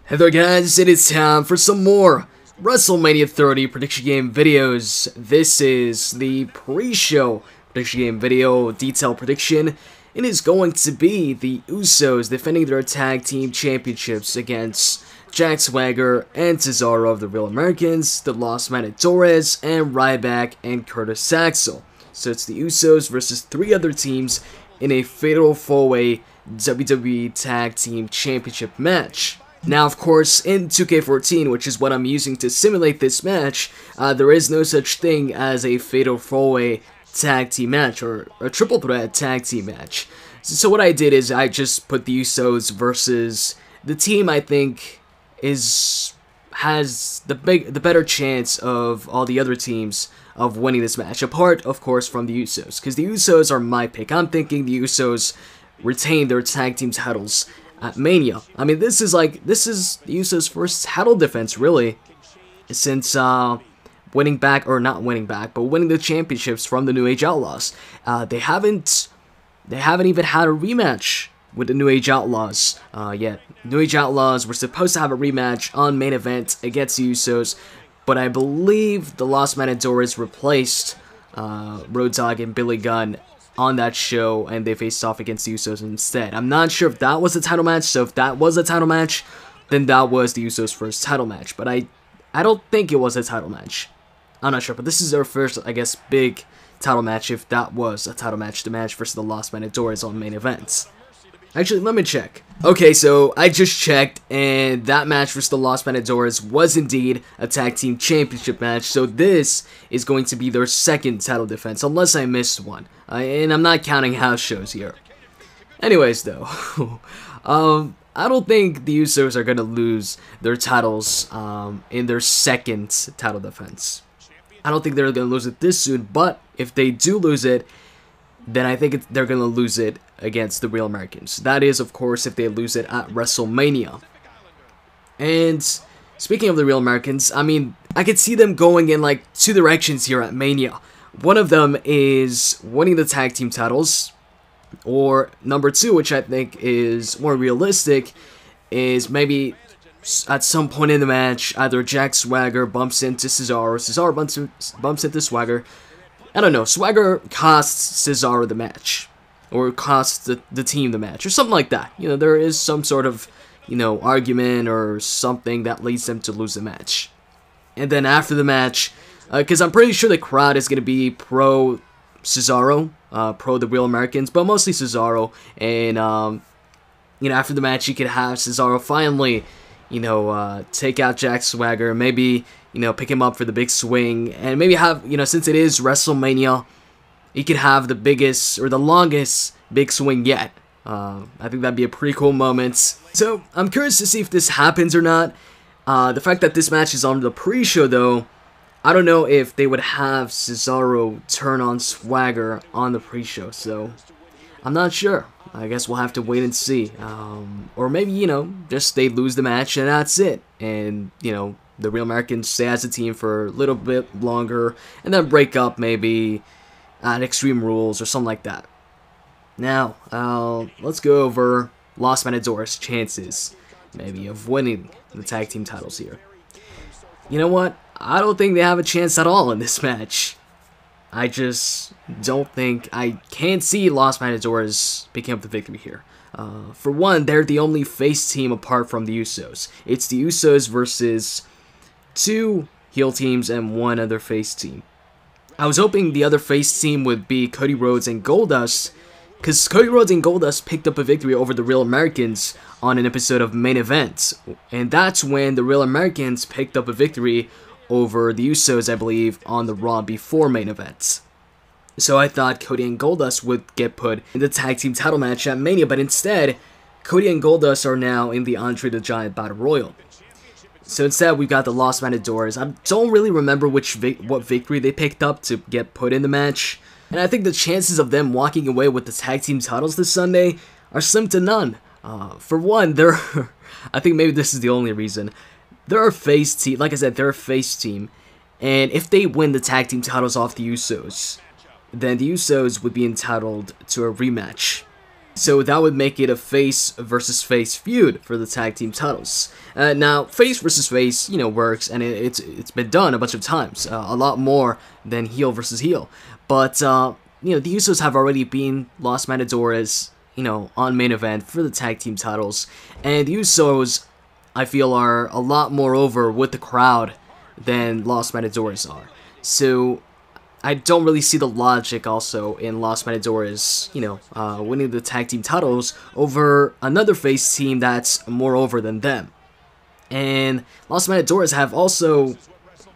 Hey there guys, it is time for some more WrestleMania 30 prediction game videos. This is the pre-show prediction game video detail prediction. It is going to be the Usos defending their tag team championships against Jack Swagger and Cesaro of the Real Americans, the Los Matadores, and Ryback and Curtis Axel. So it's the Usos versus three other teams in a fatal 4-way WWE Tag Team Championship match. Now, of course, in 2K14, which is what I'm using to simulate this match, there is no such thing as a fatal 4-way tag team match or a triple threat tag team match. So what I did is I just put the Usos versus the team I think has the better chance of all the other teams of winning this match, apart of course from the Usos, because the Usos are my pick. I'm thinking the Usos retain their tag team titles at Mania. I mean, this is the Usos' first title defense, really, since winning the championships from the New Age Outlaws. They haven't even had a rematch with the New Age Outlaws yet. New Age Outlaws were supposed to have a rematch on main event against the Usos, but I believe the Los Matadores replaced Road Dogg and Billy Gunn on that show, and they faced off against the Usos instead. I'm not sure if that was a title match, so if that was a title match, then that was the Usos' first title match, but I don't think it was a title match. I'm not sure, but this is their first, I guess, big title match, if that was a title match, the match versus the Los Matadores on main events. Actually, let me check. Okay, so I just checked, and that match versus the Los Matadores was indeed a tag team championship match, so this is going to be their second title defense, unless I missed one. And I'm not counting house shows here. Anyways, though, I don't think the Usos are going to lose their titles in their second title defense. I don't think they're going to lose it this soon, but if they do lose it, then I think they're going to lose it against the Real Americans. That is, of course, if they lose it at WrestleMania. And speaking of the Real Americans, I mean, I could see them going in like two directions here at Mania. One of them is winning the tag team titles, or number two, which I think is more realistic, is maybe at some point in the match, either Jack Swagger bumps into Cesaro, or Cesaro bumps into Swagger. I don't know, Swagger costs Cesaro the match, or costs the team the match, or something like that. You know, there is some sort of, you know, argument or something that leads them to lose the match. And then after the match, because I'm pretty sure the crowd is going to be pro Cesaro, pro the Real Americans, but mostly Cesaro. And, you know, after the match, you could have Cesaro finally, you know, take out Jack Swagger, maybe, you know, pick him up for the big swing, and maybe have, you know, since it is WrestleMania, he could have the biggest, or the longest big swing yet. I think that'd be a pretty cool moment. So, I'm curious to see if this happens or not. The fact that this match is on the pre-show, though, I don't know if they would have Cesaro turn on Swagger on the pre-show, so I'm not sure. I guess we'll have to wait and see. Or maybe, you know, just they lose the match and that's it. And, you know, the Real Americans stay as a team for a little bit longer and then break up maybe at Extreme Rules or something like that. Now, let's go over Los Matadores' chances, maybe, of winning the tag team titles here. You know what? I don't think they have a chance at all in this match. I just don't think, I can't see Los Matadores picking up the victory here. For one, they're the only face team apart from the Usos. It's the Usos versus two heel teams and one other face team. I was hoping the other face team would be Cody Rhodes and Goldust, because Cody Rhodes and Goldust picked up a victory over the Real Americans on an episode of Main Event. And that's when the Real Americans picked up a victory over the Usos, I believe, on the Raw before Main Event. So I thought Cody and Goldust would get put in the tag team title match at Mania, but instead, Cody and Goldust are now in the Andre the Giant Battle Royal. So instead, we've got the Los Matadores. I don't really remember what victory they picked up to get put in the match, and I think the chances of them walking away with the tag team titles this Sunday are slim to none. For one, I think maybe this is the only reason. They're a face team, like I said, they're a face team, and if they win the tag team titles off the Usos, then the Usos would be entitled to a rematch So that would make it a face versus face feud for the tag team titles. Now, face versus face, works, and it's been done a bunch of times, a lot more than heel versus heel. But the Usos have already been Los Matadores, on main event for the tag team titles, and the Usos, I feel, are a lot more over with the crowd than Los Matadores are. So I don't really see the logic also in Los Matadores, winning the tag team titles over another face team that's more over than them. And Los Matadores have also,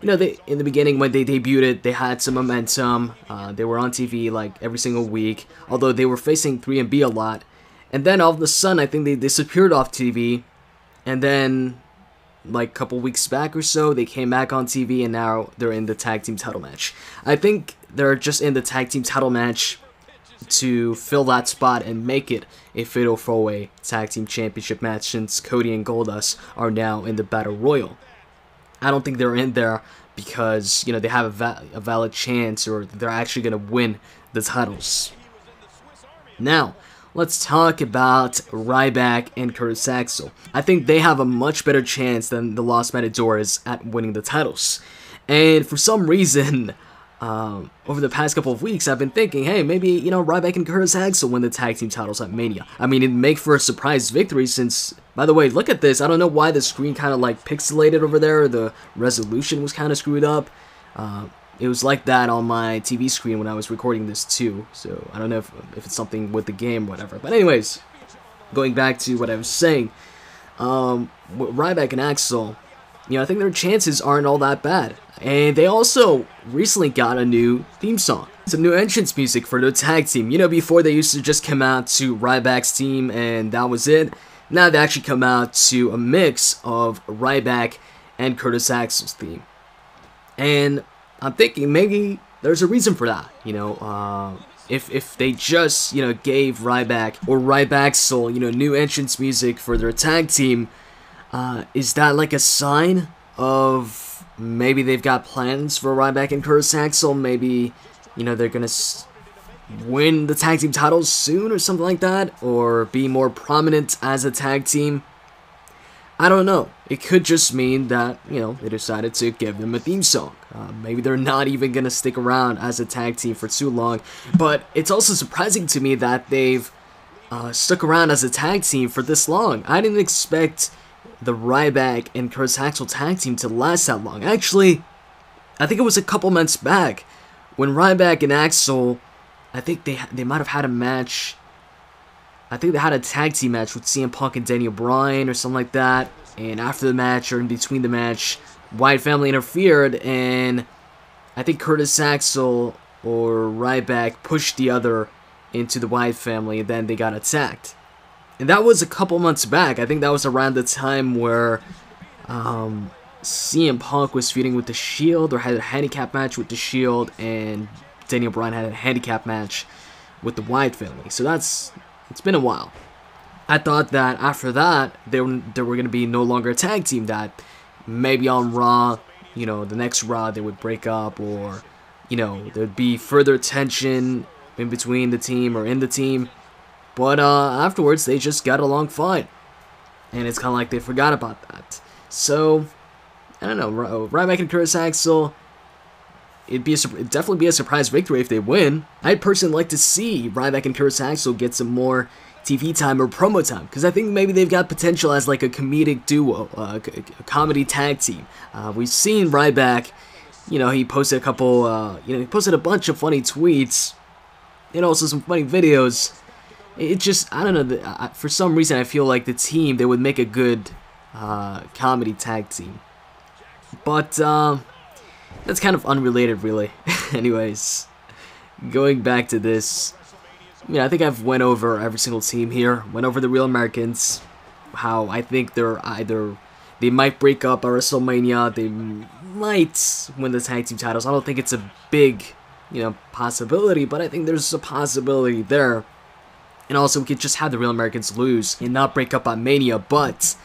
they, in the beginning when they debuted, they had some momentum. They were on TV like every single week, although they were facing 3MB a lot. And then all of a sudden, I think they disappeared off TV. And then, like a couple weeks back or so, they came back on TV, and now they're in the tag team title match. I think they're just in the tag team title match to fill that spot and make it a fatal 4-way tag team championship match, since Cody and Goldust are now in the Battle Royal. I don't think they're in there because, they have a valid chance, or they're actually going to win the titles. Now, let's talk about Ryback and Curtis Axel. I think they have a much better chance than the Los Matadores at winning the titles. And for some reason, over the past couple of weeks, I've been thinking, hey, maybe, Ryback and Curtis Axel win the tag team titles at Mania. I mean, it'd make for a surprise victory since, by the way, look at this. I don't know why the screen kind of like pixelated over there. The resolution was kind of screwed up. It was like that on my TV screen when I was recording this too, so I don't know if it's something with the game or whatever. But anyways, going back to what I was saying, with Ryback and Axel, I think their chances aren't all that bad. And they also recently got a new theme song, some new entrance music for their tag team. Before they used to just come out to Ryback's team and that was it. Now they actually come out to a mix of Ryback and Curtis Axel's theme. And I'm thinking maybe there's a reason for that, if they just, gave Ryback or Ryback new entrance music for their tag team, is that like a sign of maybe they've got plans for Ryback and Curtis Axel? Maybe, they're gonna win the tag team titles soon or something like that, or be more prominent as a tag team. I don't know. It could just mean that, they decided to give them a theme song. Maybe they're not even going to stick around as a tag team for too long. But it's also surprising to me that they've stuck around as a tag team for this long. I didn't expect the Ryback and Curtis Axel tag team to last that long. Actually, I think it was a couple months back when Ryback and Axel, I think they might have had a match. I think they had a tag team match with CM Punk and Daniel Bryan or something like that. And after the match, or in between the match, Wyatt family interfered, and I think Curtis Axel or Ryback pushed the other into the Wyatt family, and then they got attacked. And that was a couple months back. I think that was around the time where CM Punk was feuding with The Shield, or had a handicap match with The Shield, and Daniel Bryan had a handicap match with the Wyatt family. So it's been a while. I thought that after that, they were going to be no longer a tag team, that maybe on Raw, the next Raw, they would break up, or, there'd be further tension in between the team or in the team. But afterwards, they just got along fine. And it's kind of like they forgot about that. So, I don't know, Ryback and Curtis Axel, it'd definitely be a surprise victory if they win. I'd personally like to see Ryback and Curtis Axel get some more TV time or promo time, because I think maybe they've got potential as like a comedic duo, a comedy tag team. We've seen Ryback, he posted a couple, he posted a bunch of funny tweets, and also some funny videos. It just, I don't know, for some reason I feel like the team, they would make a good comedy tag team. But that's kind of unrelated, really. Anyways, going back to this, I think I've went over every single team here. Went over the Real Americans, how I think they might break up at WrestleMania, they might win the tag team titles. I don't think it's a big, possibility, but I think there's a possibility there. And also, we could just have the Real Americans lose and not break up at Mania, but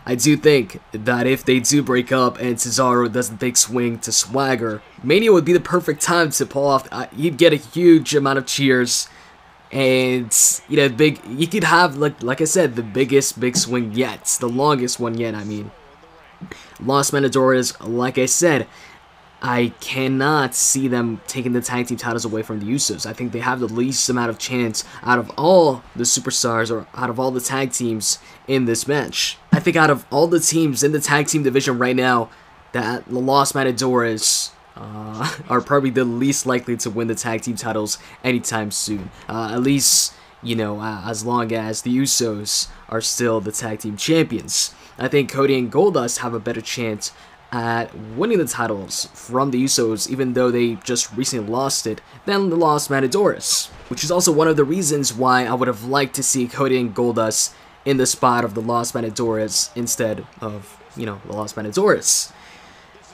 I do think that if they do break up and Cesaro does the big swing to Swagger, Mania would be the perfect time to pull off. He'd get a huge amount of cheers, And, you know, you could have, like I said, the biggest big swing yet. The longest one yet, I mean. Los Matadores, like I said, I cannot see them taking the tag team titles away from the Usos. I think they have the least amount of chance out of all the superstars or out of all the tag teams in this match. I think out of all the teams in the tag team division right now, that the Los Matadores are probably the least likely to win the tag team titles anytime soon. At least, you know, as long as the Usos are still the tag team champions. I think Cody and Goldust have a better chance at winning the titles from the Usos, even though they just recently lost it, than the Los Matadores. Which is also one of the reasons why I would have liked to see Cody and Goldust in the spot of the Los Matadores instead of, you know, the Los Matadores.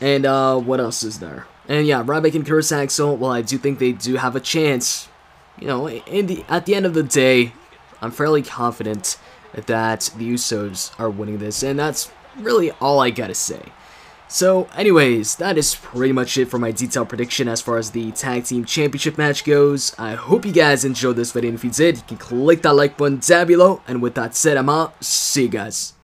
And what else is there? And yeah, Ryback and Curtis Axel, well, I do think they do have a chance. You know, at the end of the day, I'm fairly confident that the Usos are winning this, and that's really all I gotta say. So, anyways, that is pretty much it for my detailed prediction as far as the Tag Team Championship match goes. I hope you guys enjoyed this video, and if you did, you can click that like button down below, and with that said, I'm out. See you guys.